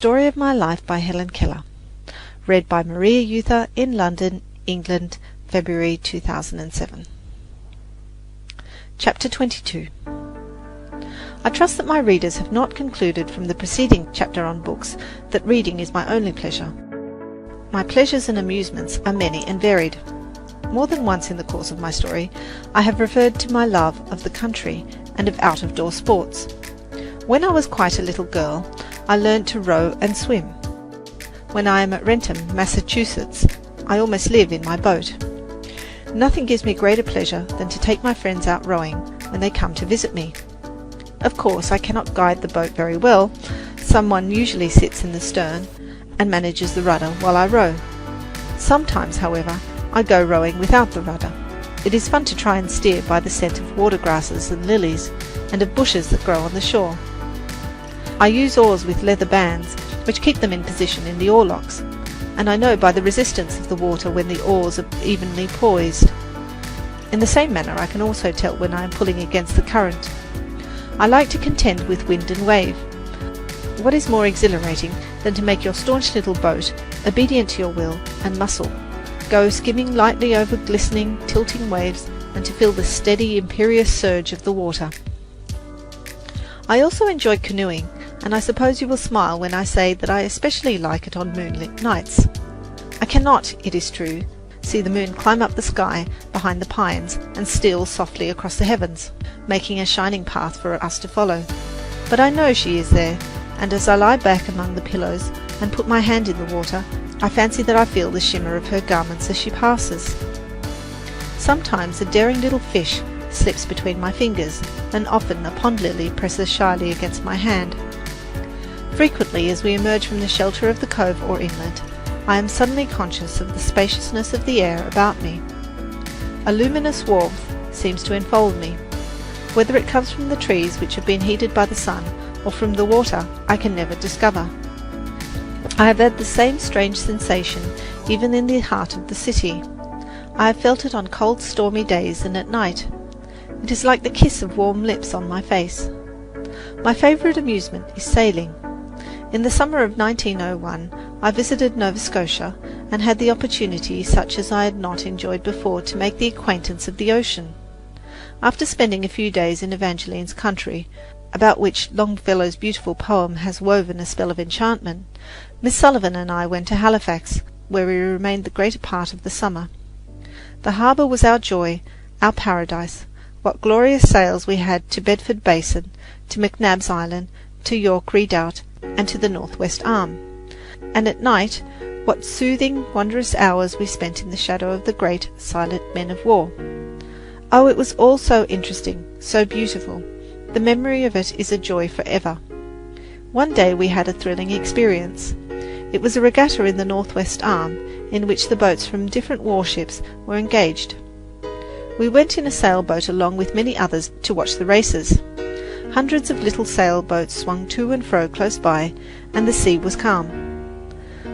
Story of My Life by Helen Keller. Read by Maria Euther in London, England, February 2007. Chapter 22. I trust that my readers have not concluded from the preceding chapter on books that reading is my only pleasure. My pleasures and amusements are many and varied. More than once in the course of my story, I have referred to my love of the country and of out-of-door sports. When I was quite a little girl, I learned to row and swim. When I am at Rentham, Massachusetts, I almost live in my boat. Nothing gives me greater pleasure than to take my friends out rowing when they come to visit me. Of course, I cannot guide the boat very well. Someone usually sits in the stern and manages the rudder while I row. Sometimes, however, I go rowing without the rudder. It is fun to try and steer by the scent of water grasses and lilies, and of bushes that grow on the shore. I use oars with leather bands, which keep them in position in the oarlocks, and I know by the resistance of the water when the oars are evenly poised. In the same manner I can also tell when I am pulling against the current. I like to contend with wind and wave. What is more exhilarating than to make your staunch little boat, obedient to your will and muscle, go skimming lightly over glistening, tilting waves, and to feel the steady, imperious surge of the water? I also enjoy canoeing, and I suppose you will smile when I say that I especially like it on moonlit nights. I cannot, it is true, see the moon climb up the sky behind the pines and steal softly across the heavens, making a shining path for us to follow. But I know she is there, and as I lie back among the pillows and put my hand in the water, I fancy that I feel the shimmer of her garments as she passes. Sometimes a daring little fish slips between my fingers, and often a pond lily presses shyly against my hand. Frequently, as we emerge from the shelter of the cove or inlet, I am suddenly conscious of the spaciousness of the air about me. A luminous warmth seems to enfold me. Whether it comes from the trees which have been heated by the sun, or from the water, I can never discover. I have had the same strange sensation even in the heart of the city. I have felt it on cold stormy days and at night. It is like the kiss of warm lips on my face. My favourite amusement is sailing. In the summer of 1901 I visited Nova Scotia and had the opportunity, such as I had not enjoyed before, to make the acquaintance of the ocean. After spending a few days in Evangeline's country, about which Longfellow's beautiful poem has woven a spell of enchantment, Miss Sullivan and I went to Halifax, where we remained the greater part of the summer. The harbour was our joy, our paradise. What glorious sails we had to Bedford Basin, to McNab's Island, to York Redoubt, and to the Northwest Arm. And at night, what soothing, wondrous hours we spent in the shadow of the great, silent men of war. Oh, it was all so interesting, so beautiful. The memory of it is a joy for ever. One day we had a thrilling experience. It was a regatta in the Northwest Arm, in which the boats from different warships were engaged. We went in a sailboat along with many others to watch the races. Hundreds of little sailboats swung to and fro close by, and the sea was calm.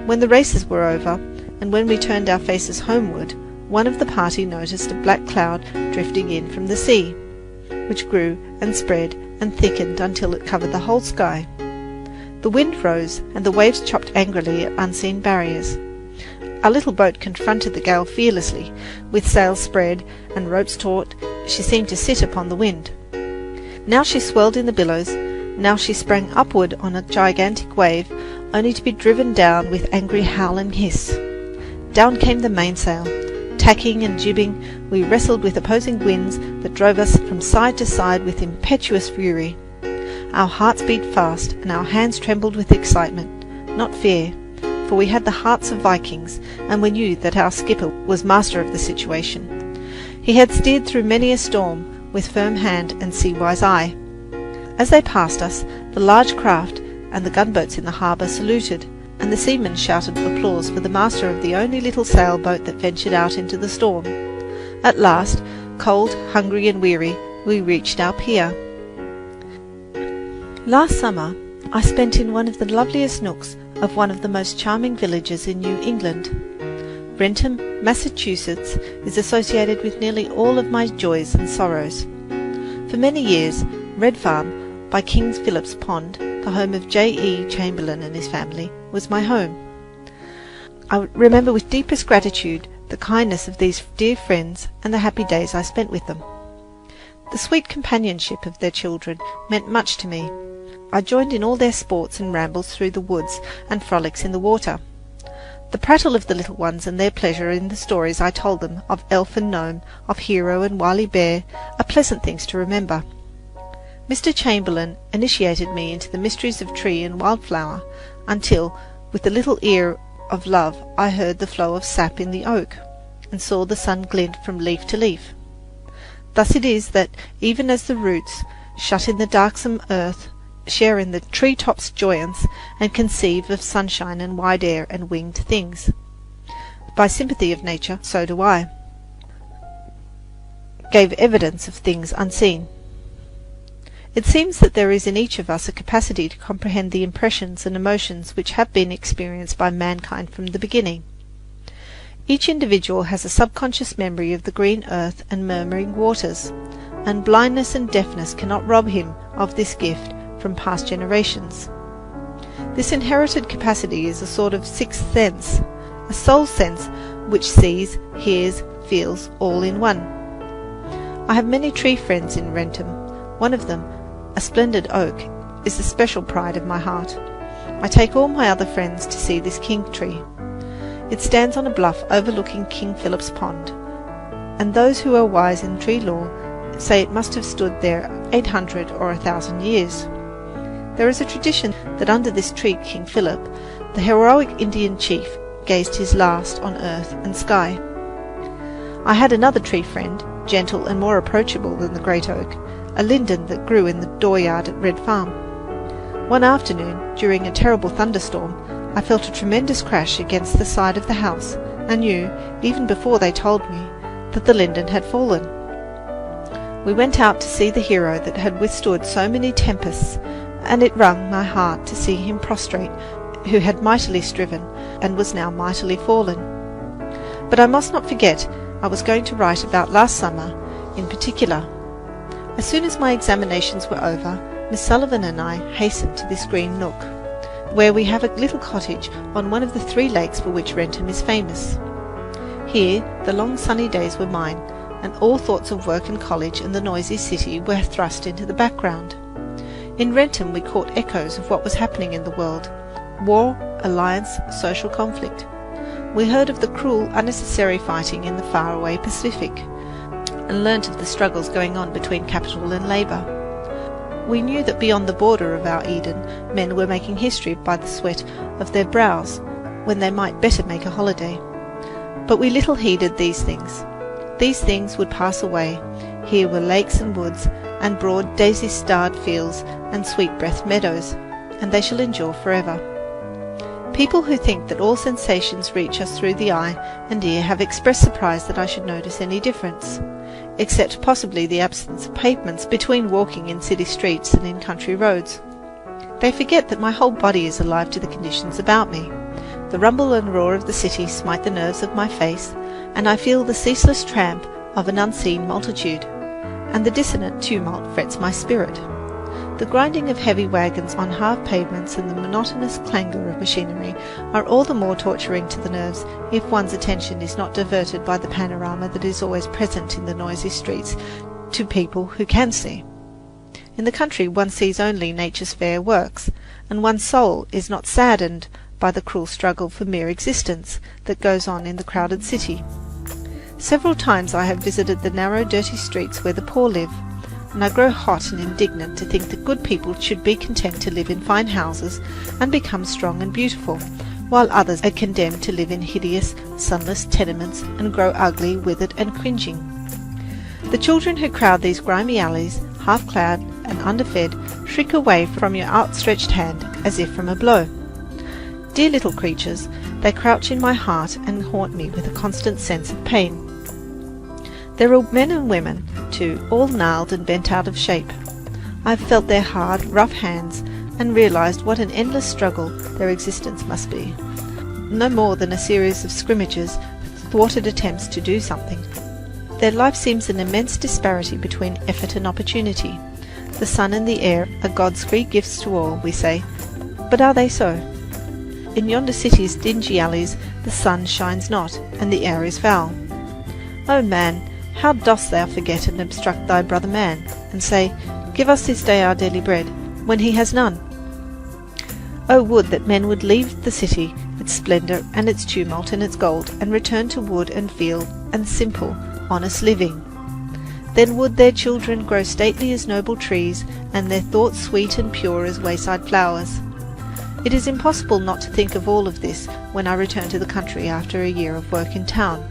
When the races were over, and when we turned our faces homeward, one of the party noticed a black cloud drifting in from the sea, which grew and spread and thickened until it covered the whole sky. The wind rose, and the waves chopped angrily at unseen barriers. Our little boat confronted the gale fearlessly. With sails spread and ropes taut, she seemed to sit upon the wind. Now she swelled in the billows, now she sprang upward on a gigantic wave, only to be driven down with angry howl and hiss. Down came the mainsail. Tacking and jibbing, we wrestled with opposing winds that drove us from side to side with impetuous fury. Our hearts beat fast, and our hands trembled with excitement, not fear, for we had the hearts of Vikings, and we knew that our skipper was master of the situation. He had steered through many a storm, with firm hand and sea-wise eye. As they passed us, the large craft and the gunboats in the harbour saluted, and the seamen shouted applause for the master of the only little sailboat that ventured out into the storm. At last, cold, hungry, and weary, we reached our pier. Last summer, I spent in one of the loveliest nooks of one of the most charming villages in New England. Rentham, Massachusetts, is associated with nearly all of my joys and sorrows. For many years, Red Farm, by King Philip's Pond, the home of J.E. Chamberlain and his family, was my home. I remember with deepest gratitude the kindness of these dear friends and the happy days I spent with them. The sweet companionship of their children meant much to me. I joined in all their sports and rambles through the woods and frolics in the water. The prattle of the little ones and their pleasure in the stories I told them of elf and gnome, of hero and wily bear, are pleasant things to remember. Mr. Chamberlain initiated me into the mysteries of tree and wildflower, until, with the little ear of love, I heard the flow of sap in the oak, and saw the sun glint from leaf to leaf. Thus it is that, even as the roots, shut in the darksome earth, share in the tree-tops' joyance, and conceive of sunshine and wide air and winged things, by sympathy of nature, so do I, gave evidence of things unseen. It seems that there is in each of us a capacity to comprehend the impressions and emotions which have been experienced by mankind from the beginning. Each individual has a subconscious memory of the green earth and murmuring waters, and blindness and deafness cannot rob him of this gift from past generations. This inherited capacity is a sort of sixth sense, a soul sense which sees, hears, feels all in one. I have many tree friends in Wrentham. One of them, a splendid oak, is the special pride of my heart. I take all my other friends to see this king tree. It stands on a bluff overlooking King Philip's Pond, and those who are wise in tree lore say it must have stood there 800 or 1,000 years. There is a tradition that under this tree King Philip, the heroic Indian chief, gazed his last on earth and sky. I had another tree friend, gentle and more approachable than the great oak, a linden that grew in the dooryard at Red Farm. One afternoon, during a terrible thunderstorm, I felt a tremendous crash against the side of the house, and knew, even before they told me, that the linden had fallen. We went out to see the hero that had withstood so many tempests, and it wrung my heart to see him prostrate, who had mightily striven, and was now mightily fallen. But I must not forget I was going to write about last summer in particular. As soon as my examinations were over, Miss Sullivan and I hastened to this green nook, where we have a little cottage on one of the 3 lakes for which Wrentham is famous. Here the long sunny days were mine, and all thoughts of work and college and the noisy city were thrust into the background. In Wrentham we caught echoes of what was happening in the world: war, alliance, social conflict. We heard of the cruel, unnecessary fighting in the faraway Pacific, and learnt of the struggles going on between capital and labour. We knew that beyond the border of our Eden men were making history by the sweat of their brows, when they might better make a holiday. But we little heeded these things. These things would pass away. Here were lakes and woods, and broad daisy-starred fields and sweet-breathed meadows, and they shall endure forever. People who think that all sensations reach us through the eye and ear have expressed surprise that I should notice any difference, except possibly the absence of pavements between walking in city streets and in country roads. They forget that my whole body is alive to the conditions about me. The rumble and roar of the city smite the nerves of my face, and I feel the ceaseless tramp of an unseen multitude, and the dissonant tumult frets my spirit. The grinding of heavy wagons on hard pavements and the monotonous clangour of machinery are all the more torturing to the nerves if one's attention is not diverted by the panorama that is always present in the noisy streets to people who can see. In the country one sees only nature's fair works, and one's soul is not saddened by the cruel struggle for mere existence that goes on in the crowded city. Several times I have visited the narrow, dirty streets where the poor live, and I grow hot and indignant to think that good people should be content to live in fine houses and become strong and beautiful, while others are condemned to live in hideous, sunless tenements and grow ugly, withered and cringing. The children who crowd these grimy alleys, half-clad and underfed, shrink away from your outstretched hand as if from a blow. Dear little creatures, they crouch in my heart and haunt me with a constant sense of pain. There are men and women, too, all gnarled and bent out of shape. I have felt their hard, rough hands, and realized what an endless struggle their existence must be. No more than a series of scrimmages, thwarted attempts to do something. Their life seems an immense disparity between effort and opportunity, The sun and the air are God's free gifts to all, we say. But are they so? In yonder city's dingy alleys the sun shines not, and the air is foul. O man, how dost thou forget and obstruct thy brother man, and say, Give us this day our daily bread, when he has none? O would that men would leave the city, its splendour and its tumult and its gold, and return to wood and field and simple, honest living. Then would their children grow stately as noble trees, and their thoughts sweet and pure as wayside flowers. It is impossible not to think of all of this when I return to the country after a year of work in town.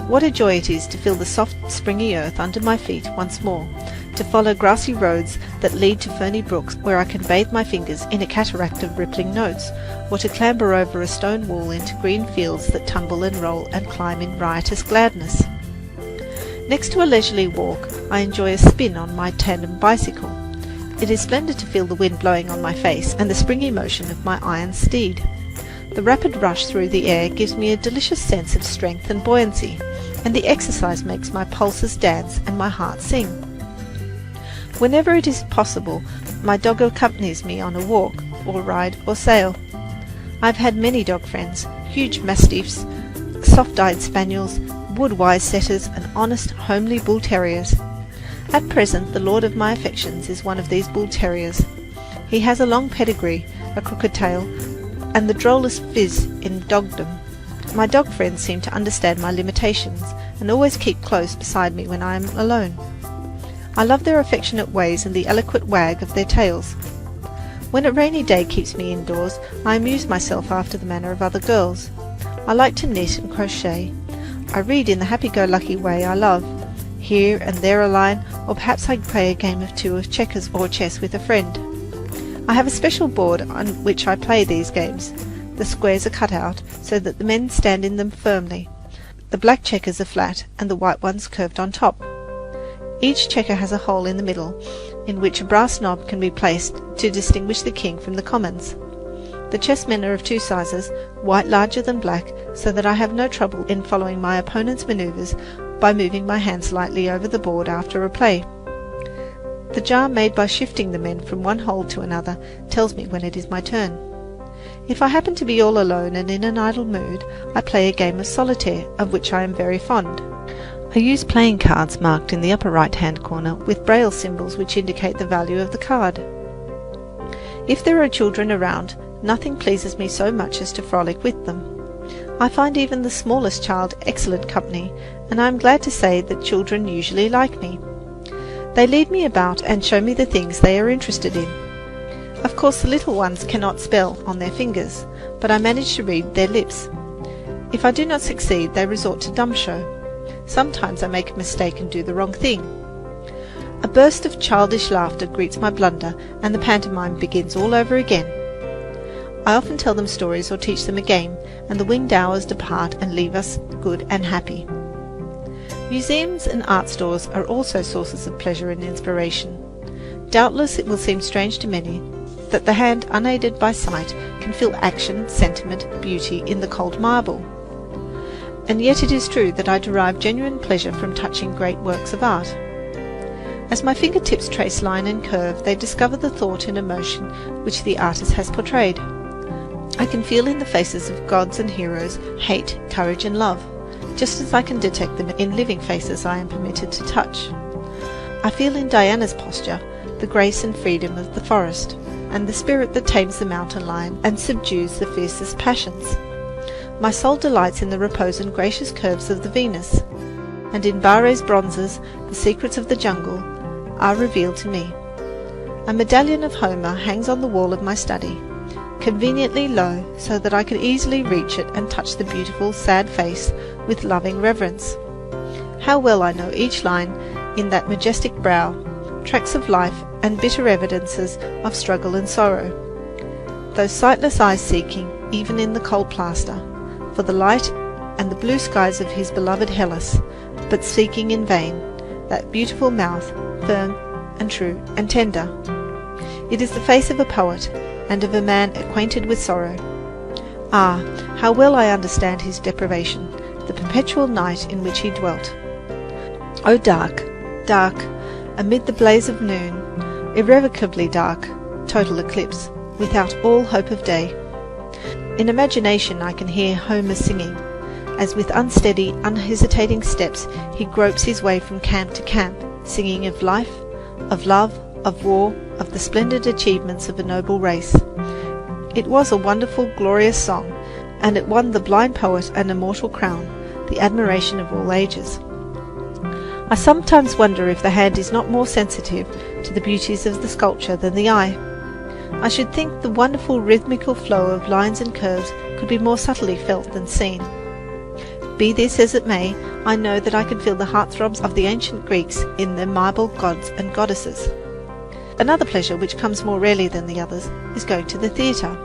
What a joy it is to feel the soft springy earth under my feet once more, to follow grassy roads that lead to ferny brooks where I can bathe my fingers in a cataract of rippling notes, or to clamber over a stone wall into green fields that tumble and roll and climb in riotous gladness. Next to a leisurely walk, I enjoy a spin on my tandem bicycle. It is splendid to feel the wind blowing on my face and the springy motion of my iron steed. The rapid rush through the air gives me a delicious sense of strength and buoyancy, and the exercise makes my pulses dance and my heart sing. Whenever it is possible, my dog accompanies me on a walk, or ride, or sail. I have had many dog friends, huge mastiffs, soft-eyed spaniels, wood-wise setters, and honest, homely bull-terriers. At present the lord of my affections is one of these bull-terriers. He has a long pedigree, a crooked tail, and the drollest phiz in dogdom. My dog friends seem to understand my limitations, and always keep close beside me when I am alone. I love their affectionate ways and the eloquent wag of their tails. When a rainy day keeps me indoors, I amuse myself after the manner of other girls. I like to knit and crochet. I read in the happy-go-lucky way I love. Here and there a line, or perhaps I play a game of two of checkers or chess with a friend. I have a special board on which I play these games. The squares are cut out so that the men stand in them firmly. The black checkers are flat and the white ones curved on top. Each checker has a hole in the middle, in which a brass knob can be placed to distinguish the king from the commons. The chessmen are of two sizes, white larger than black, so that I have no trouble in following my opponent's manoeuvres by moving my hands lightly over the board after a play. The jar made by shifting the men from one hole to another tells me when it is my turn. If I happen to be all alone and in an idle mood, I play a game of solitaire, of which I am very fond. I use playing cards marked in the upper right-hand corner with braille symbols which indicate the value of the card. If there are children around, nothing pleases me so much as to frolic with them. I find even the smallest child excellent company, and I am glad to say that children usually like me. They lead me about and show me the things they are interested in. Of course the little ones cannot spell on their fingers, but I manage to read their lips. If I do not succeed, they resort to dumb show. Sometimes I make a mistake and do the wrong thing. A burst of childish laughter greets my blunder, and the pantomime begins all over again. I often tell them stories or teach them a game, and the winged hours depart and leave us good and happy. Museums and art stores are also sources of pleasure and inspiration. Doubtless it will seem strange to many that the hand unaided by sight can feel action, sentiment, beauty in the cold marble. And yet it is true that I derive genuine pleasure from touching great works of art. As my fingertips trace line and curve, they discover the thought and emotion which the artist has portrayed. I can feel in the faces of gods and heroes hate, courage and love, just as I can detect them in living faces I am permitted to touch. I feel in Diana's posture the grace and freedom of the forest, and the spirit that tames the mountain lion and subdues the fiercest passions. My soul delights in the repose and gracious curves of the Venus, and in Barre's bronzes the secrets of the jungle are revealed to me. A medallion of Homer hangs on the wall of my study, conveniently low so that I can easily reach it and touch the beautiful, sad face with loving reverence. How well I know each line in that majestic brow, tracks of life and bitter evidences of struggle and sorrow. Those sightless eyes seeking, even in the cold plaster, for the light and the blue skies of his beloved Hellas, but seeking in vain that beautiful mouth, firm and true and tender. It is the face of a poet, and of a man acquainted with sorrow. Ah, how well I understand his deprivation, the perpetual night in which he dwelt. O dark, dark, amid the blaze of noon, irrevocably dark, total eclipse, without all hope of day. In imagination I can hear Homer singing, as with unsteady, unhesitating steps he gropes his way from camp to camp, singing of life, of love, of war, of the splendid achievements of a noble race. It was a wonderful, glorious song, and it won the blind poet an immortal crown, the admiration of all ages. I sometimes wonder if the hand is not more sensitive to the beauties of the sculpture than the eye. I should think the wonderful rhythmical flow of lines and curves could be more subtly felt than seen. Be this as it may, I know that I can feel the heartthrobs of the ancient Greeks in their marble gods and goddesses. Another pleasure, which comes more rarely than the others, is going to the theatre.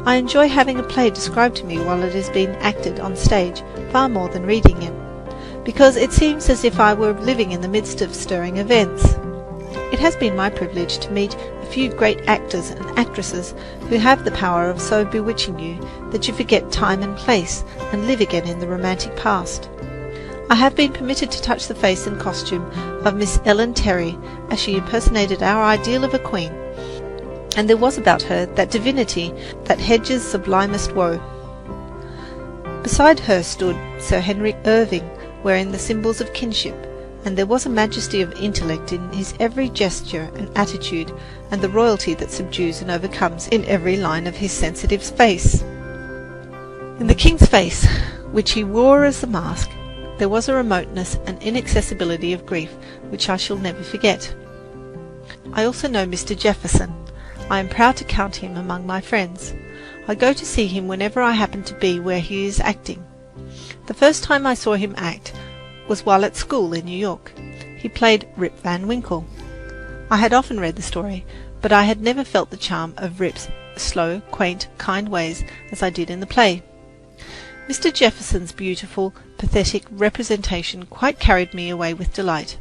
I enjoy having a play described to me while it is being acted on stage, far more than reading it, because it seems as if I were living in the midst of stirring events. It has been my privilege to meet a few great actors and actresses who have the power of so bewitching you that you forget time and place and live again in the romantic past. I have been permitted to touch the face and costume of Miss Ellen Terry as she impersonated our ideal of a queen, and there was about her that divinity that hedges sublimest woe. Beside her stood Sir Henry Irving, wearing the symbols of kinship, and there was a majesty of intellect in his every gesture and attitude, and the royalty that subdues and overcomes in every line of his sensitive face. In the king's face, which he wore as a mask, there was a remoteness and inaccessibility of grief which I shall never forget. I also know Mr. Jefferson. I am proud to count him among my friends. I go to see him whenever I happen to be where he is acting. The first time I saw him act was while at school in New York. He played Rip Van Winkle. I had often read the story, but I had never felt the charm of Rip's slow, quaint, kind ways as I did in the play. Mr. Jefferson's beautiful, pathetic representation quite carried me away with delight.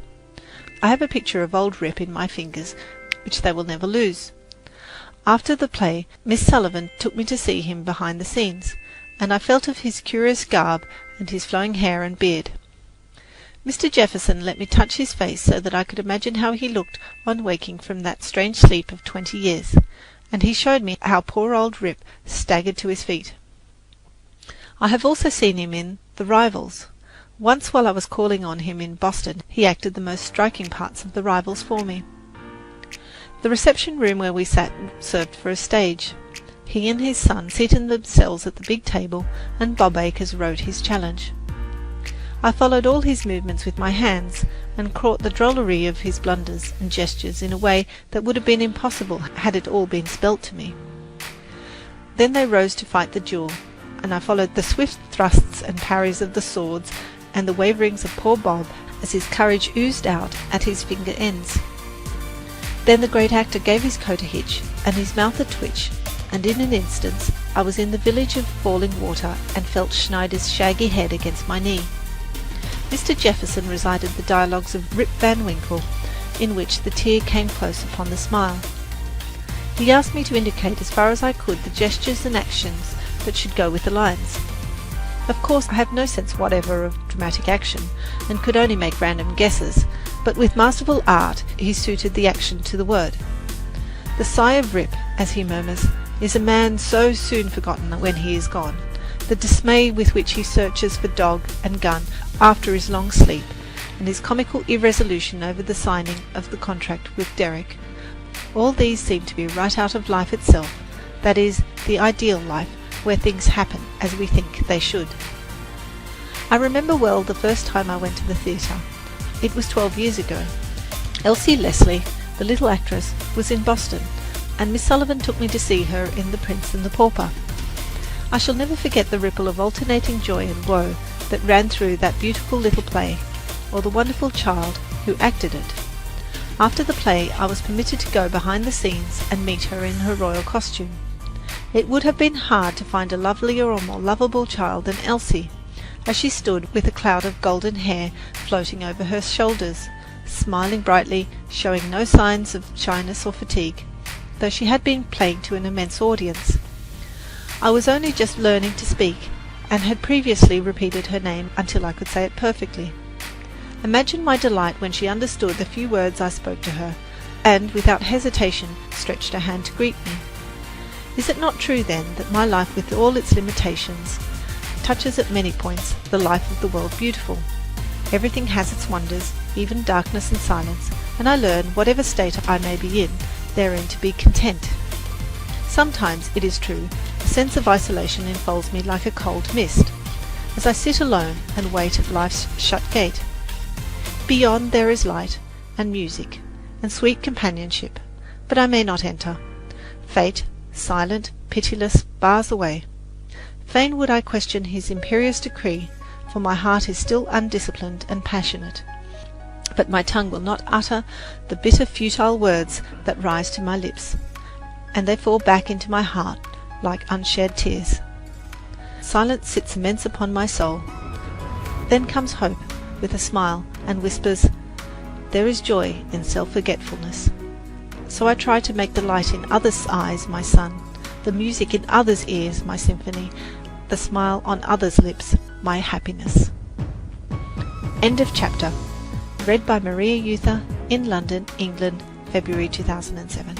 I have a picture of old Rip in my fingers, which they will never lose. After the play, Miss Sullivan took me to see him behind the scenes, and I felt of his curious garb and his flowing hair and beard. Mr. Jefferson let me touch his face so that I could imagine how he looked on waking from that strange sleep of 20 years, and he showed me how poor old Rip staggered to his feet. I have also seen him in The Rivals. Once while I was calling on him in Boston, he acted the most striking parts of The Rivals for me. The reception room where we sat served for a stage. He and his son seated themselves at the big table, and Bob Acres wrote his challenge. I followed all his movements with my hands, and caught the drollery of his blunders and gestures in a way that would have been impossible had it all been spelt to me. Then they rose to fight the duel, and I followed the swift thrusts and parries of the swords and the waverings of poor Bob as his courage oozed out at his finger ends. Then the great actor gave his coat a hitch and his mouth a twitch, and in an instant I was in the village of Falling Water and felt Schneider's shaggy head against my knee. Mr. Jefferson recited the dialogues of Rip Van Winkle, in which the tear came close upon the smile. He asked me to indicate as far as I could the gestures and actions that should go with the lines. Of course, I have no sense whatever of dramatic action, and could only make random guesses, but with masterful art he suited the action to the word. The sigh of Rip, as he murmurs, is a man so soon forgotten when he is gone. The dismay with which he searches for dog and gun after his long sleep, and his comical irresolution over the signing of the contract with Derrick, all these seem to be right out of life itself, that is, the ideal life, where things happen as we think they should. I remember well the first time I went to the theatre. It was 12 years ago. Elsie Leslie, the little actress, was in Boston, and Miss Sullivan took me to see her in The Prince and the Pauper. I shall never forget the ripple of alternating joy and woe that ran through that beautiful little play, or the wonderful child who acted it. After the play, I was permitted to go behind the scenes and meet her in her royal costume. It would have been hard to find a lovelier or more lovable child than Elsie, as she stood with a cloud of golden hair floating over her shoulders, smiling brightly, showing no signs of shyness or fatigue, though she had been playing to an immense audience. I was only just learning to speak, and had previously repeated her name until I could say it perfectly. Imagine my delight when she understood the few words I spoke to her, and without hesitation stretched her hand to greet me. Is it not true then that my life, with all its limitations, touches at many points the life of the world beautiful? Everything has its wonders, even darkness and silence, and I learn, whatever state I may be in, therein to be content. Sometimes, it is true, a sense of isolation enfolds me like a cold mist, as I sit alone and wait at life's shut gate. Beyond there is light, and music, and sweet companionship, but I may not enter. Fate, silent, pitiless, bars the way. Fain would I question his imperious decree, for my heart is still undisciplined and passionate. But my tongue will not utter the bitter, futile words that rise to my lips, and they fall back into my heart like unshed tears. Silence sits immense upon my soul. Then comes hope, with a smile, and whispers, "There is joy in self-forgetfulness." So I try to make the light in others' eyes my sun, the music in others' ears my symphony, the smile on others' lips my happiness. End of chapter. Read by Maria Euther in London, England, February 2007.